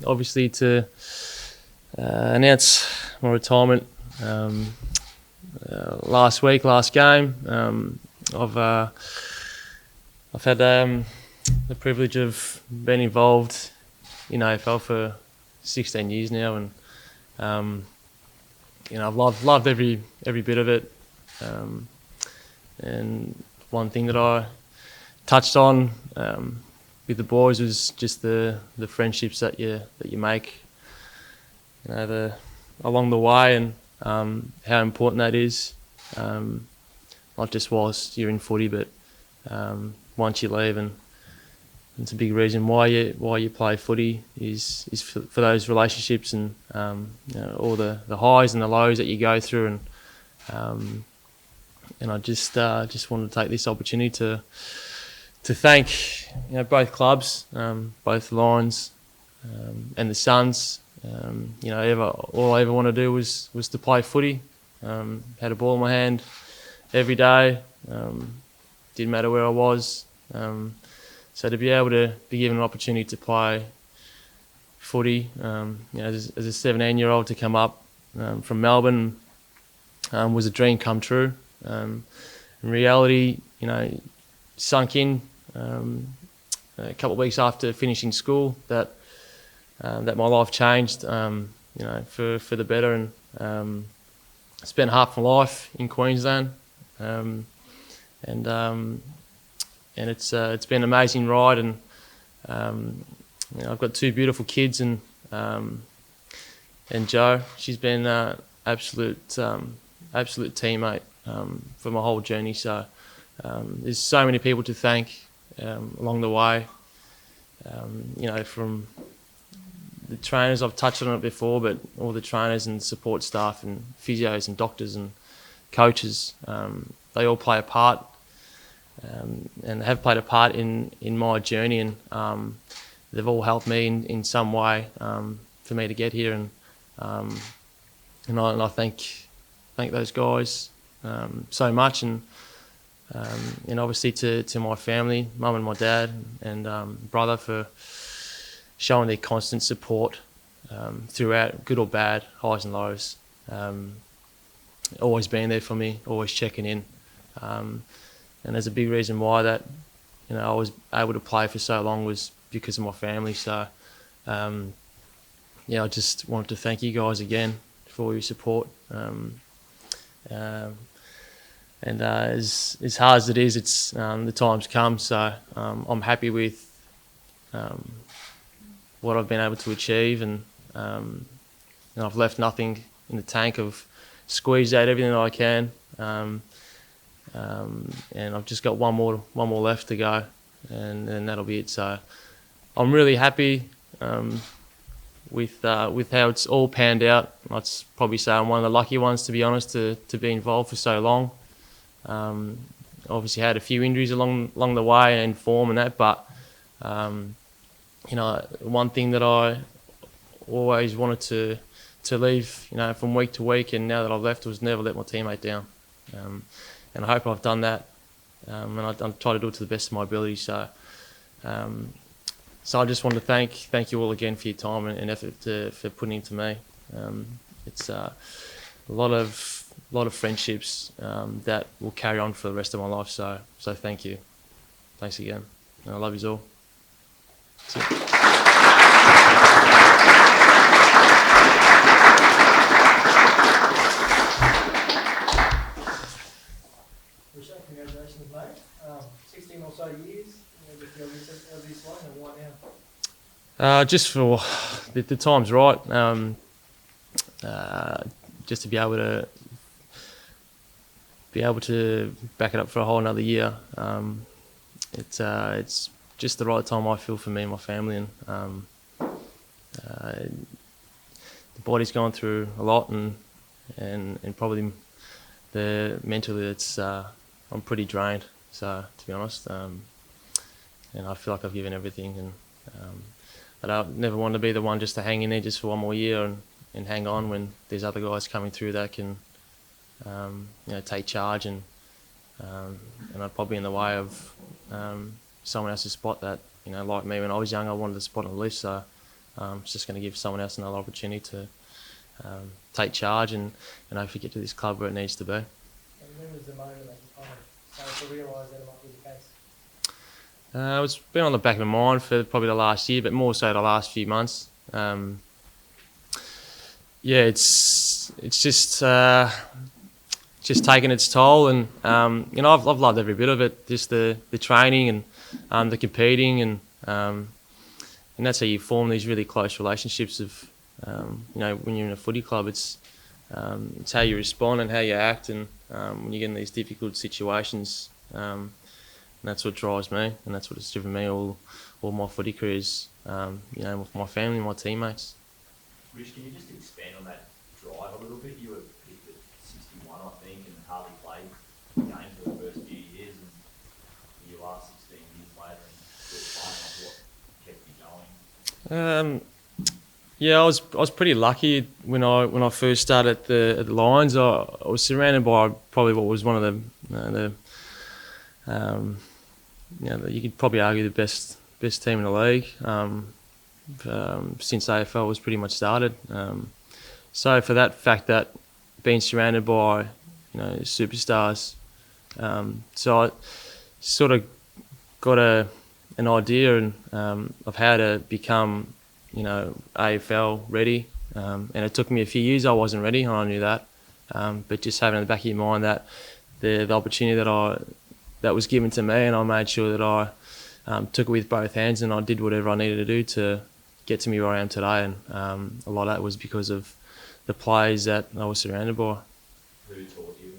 obviously to announce my retirement last game. I've had the privilege of being involved in AFL for 16 years now, and I've loved every bit of it. And one thing that I touched on with the boys was just the friendships that you make, along the way, and how important that is. Not just whilst you're in footy, but once you leave, and it's a big reason why you play footy is for those relationships, and all the highs and the lows that you go through, and I just wanted to take this opportunity to thank both clubs, both Lions and the Suns. All I ever wanted to do was to play footy. Had a ball in my hand every day. Didn't matter where I was. So to be able to be given an opportunity to play footy, as a 17-year-old, to come up from Melbourne was a dream come true. In reality, sunk in a couple of weeks after finishing school that my life changed, for the better, and spent half my life in Queensland, and it's been an amazing ride, and I've got two beautiful kids, and Jo, she's been absolute teammate for my whole journey. So there's so many people to thank along the way. From the trainers, I've touched on it before, but all the trainers and support staff and physios and doctors and coaches, they all play a part, and have played a part in my journey, and they've all helped me in some way for me to get here, and I thank those guys so much, and obviously to my family, mum and my dad and brother, for showing their constant support throughout, good or bad, highs and lows. Always being there for me, always checking in, and there's a big reason why that I was able to play for so long was because of my family. So I just wanted to thank you guys again for your support. And as hard as it is, it's the time's come. So I'm happy with what I've been able to achieve, and I've left nothing in the tank. I've squeezed out everything that I can, and I've just got one more left to go, and that'll be it. So I'm really happy with how it's all panned out. I'd probably say I'm one of the lucky ones, to be honest, to be involved for so long. Obviously had a few injuries along the way and form and that, but one thing that I always wanted to leave, from week to week, and now that I've left, was never let my teammate down. And I hope I've done that, and I try to do it to the best of my ability. So I just want to thank you all again for your time and effort for putting into me. It's a lot of friendships that will carry on for the rest of my life. So thank you. Thanks again. And I love you all. That's it. Congratulations, mate. 16 or so years with this line, and why now? Just for the time's right. Just to be able to back it up for a whole another year. It's just the right time, I feel, for me and my family, and the body's gone through a lot, and probably mentally it's I'm pretty drained. So to be honest, and I feel like I've given everything, and but I never want to be the one just to hang in there just for one more year and hang on when there's other guys coming through that can take charge, and I'd probably in the way of someone else's spot that like me when I was young, I wanted a spot on the list. So it's just going to give someone else another opportunity to take charge and hopefully get to this club where it needs to be. And when was the moment that you kind of started to realise that it might be the case? It's been on the back of my mind for probably the last year, but more so the last few months. Yeah, it's just taken its toll, and I've loved every bit of it. Just the training and the competing, and that's how you form these really close relationships. Of when you're in a footy club, it's how you respond and how you act, and when you get in these difficult situations. And that's what drives me, and that's what has driven me all my footy careers. With my family, my teammates. Rich, can you just expand on that drive a little bit? You were picked at 61, I think, and hardly played the game for the first few years, and here you are 16 years later and still playing. What kept you going? Yeah, I was pretty lucky when I first started at the Lions. I was surrounded by probably what was one of the you could probably argue the best team in the league since AFL was pretty much started. So for that fact, that being surrounded by superstars, so I sort of got an idea of how to become AFL ready, and it took me a few years. I wasn't ready, and I knew that. But just having in the back of your mind that the opportunity that was given to me, and I made sure that I took it with both hands, and I did whatever I needed to do to get to me where I am today. And a lot of that was because of the players that I was surrounded by. Who taught you?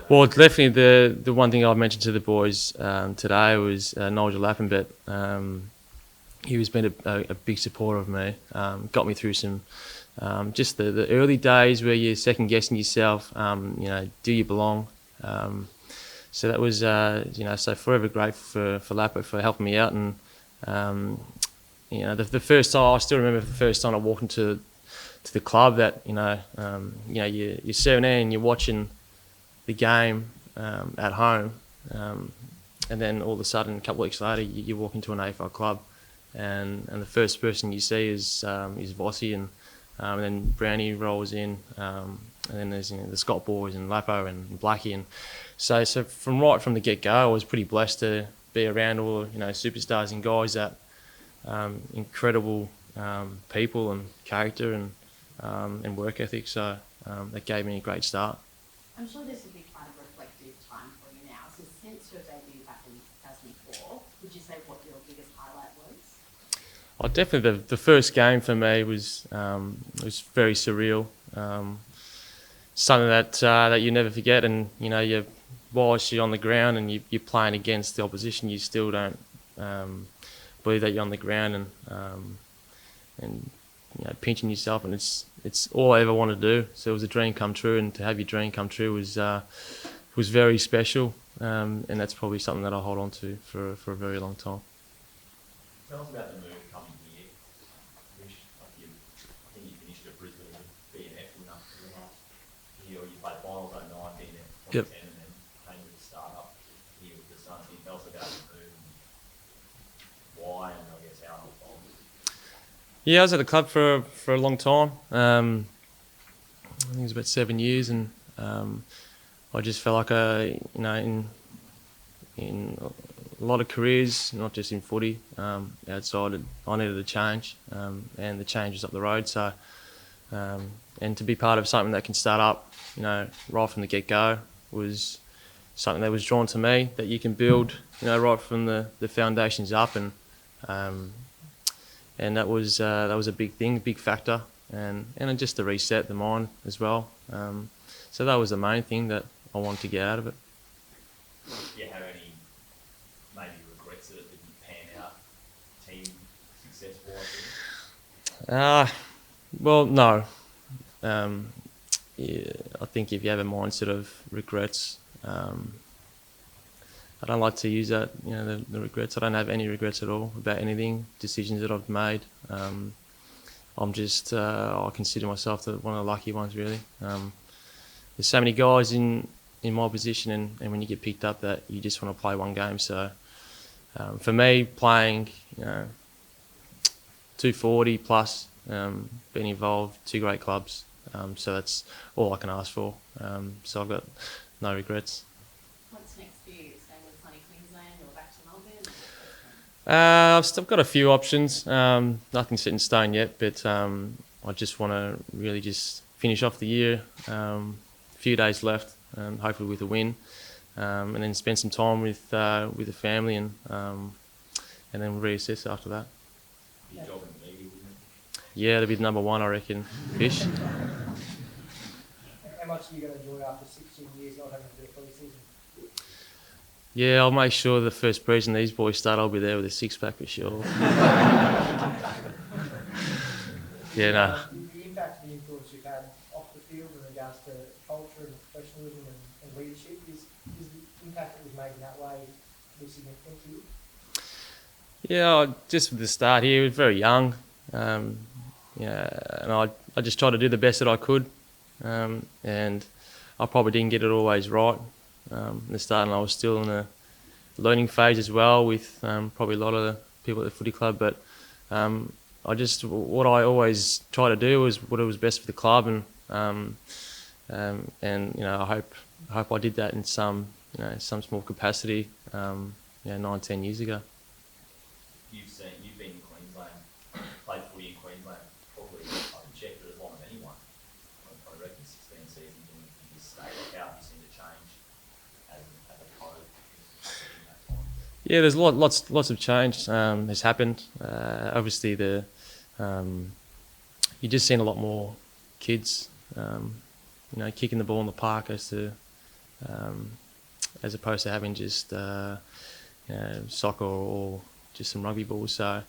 Well, definitely the one thing I mentioned to the boys today was Nigel Lappin. He was been a big supporter of me. Got me through some just the early days where you're second guessing yourself. Do you belong? So that was so forever grateful for Lappo for helping me out. And the first time, I still remember the first time I walked into the club that you're 17 and you're watching the game at home, and then all of a sudden a couple of weeks later you walk into an AFL club, and the first person you see is Vossi, and then Brownie rolls in, and then there's the Scott boys and Lappo and Blackie, and so from the get-go I was pretty blessed to be around all superstars and guys that incredible people and character and work ethic. So that gave me a great start. I'm sure this will be quite a reflective time for you now. So since your debut back in 2004, would you say what your biggest highlight was? Oh, definitely the first game for me was very surreal. Something that you never forget, and whilst you're on the ground and you're playing against the opposition, you still don't believe that you're on the ground, and pinching yourself, and it's all I ever wanted to do. So it was a dream come true, and to have your dream come true was very special, and that's probably something that I'll hold on to for a very long time. Tell us about the move coming here. Rich, I think you finished at Brisbane with BNF here, or you played finals 09, been there 2010, Yep. and then came with the start-up here with the Suns. Can you tell us about the move and why, and I guess how it unfolded? Yeah, I was at the club for a long time. I think it was about 7 years, and I just felt like in a lot of careers, not just in footy, outside, I needed a change, and the change was up the road. So, and to be part of something that can start up, right from the get-go was something that was drawn to me. That you can build, right from the foundations up, and that was a big thing, big factor, and just to reset the mind as well. So that was the main thing that I wanted to get out of it. Do you have any maybe regrets that it didn't pan out team success-wise? Well, no. Yeah, I think if you have a mindset of regrets, I don't like to use that. The regrets. I don't have any regrets at all about anything, decisions that I've made. I'm just, I consider myself one of the lucky ones, really. There's so many guys in my position, and when you get picked up, that you just want to play one game. So for me, playing, 240 plus, been involved, 2 great clubs. So that's all I can ask for. So I've got no regrets. What's next for you? Staying with sunny Queensland or back to Melbourne? I've still got a few options. Nothing set in stone yet, but I just want to really just finish off the year. A few days left, hopefully with a win, and then spend some time with the family, and then reassess after that. Your job in the league, wouldn't it? Yeah, it'll be number 1, I reckon. Fish. How much are you going to enjoy after 16 years not having to do a pre-season? Yeah, I'll make sure the first preseason these boys start, I'll be there with a 6-pack for sure. Yeah, no. The impact, the influence you've had off the field in regards to culture and professionalism and leadership, is the impact that was made in that way significant to you? Yeah, just at the start here, I was very young, and I just tried to do the best that I could, and I probably didn't get it always right in the start, and I was still in a learning phase as well with probably a lot of the people at the footy club, but what I always try to do was what was best for the club, and I hope I did that in some small capacity 9-10 years ago. You've been in Queensland, played footy in Queensland, probably, I can check, but as long as anyone. I reckon 16 seasons, and you just stay like how you seem to change as a coach in that time. Yeah, there's lots of change has happened. Obviously, you're just seeing a lot more kids, kicking the ball in the park as opposed to having just soccer or just some rugby balls. So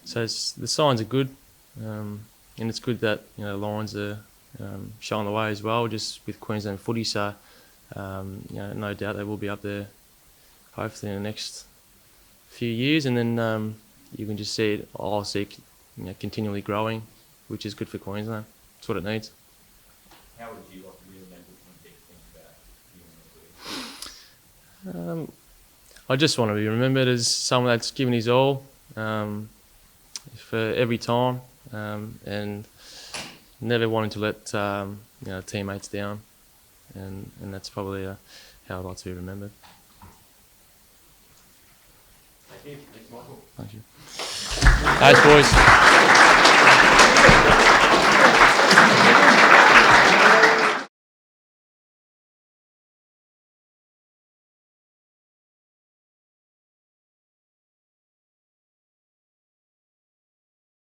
the signs are good, and it's good that the Lions are showing the way as well, just with Queensland footy. So no doubt they will be up there, hopefully in the next few years, and then you can just see it. I'll see it, continually growing, which is good for Queensland. That's what it needs. How would you like to be remembered when people think about you in the footy? I just want to be remembered as someone that's given his all for every time, and never wanting to let teammates down, and that's probably how I'd like to be remembered. Thank you. Thanks, Michael. Thank you. Thanks, boys.